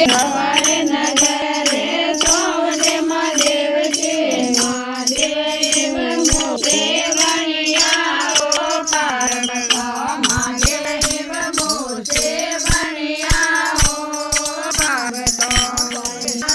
हमारे नगरे सोने महादेव जी महादेव मोटे बनिया ओ पार्वती महादेव मोटे बनिया ओ पार्वती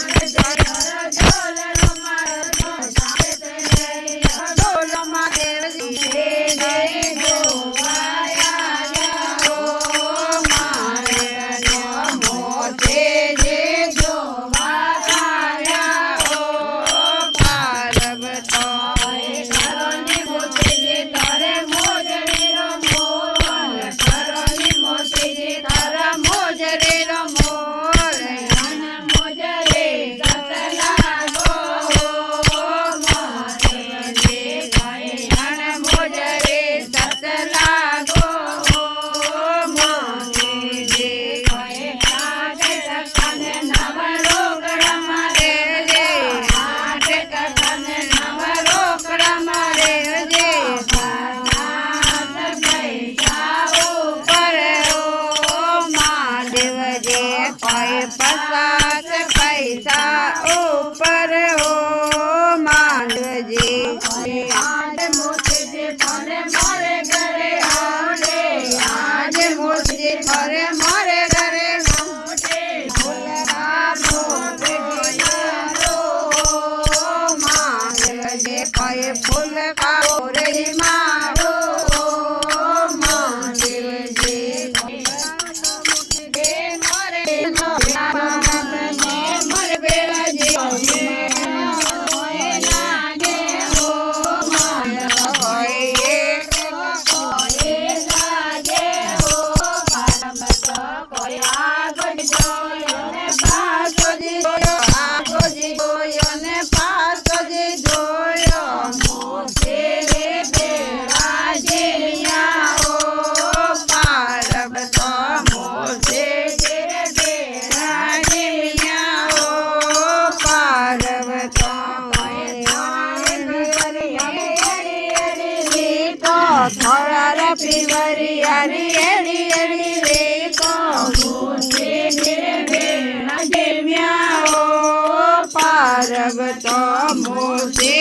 महादेव जी पचास पैसा ऊपर हो मांडवजी आज मोती फरे मोरे घरे आओ आज मोती फरे मोरे घरे मांडवजी पाए फूल का रे मारो मांडवजी थोड़ा पिवरी हरी एड़ी एड़ी रे को पार्वत मोसे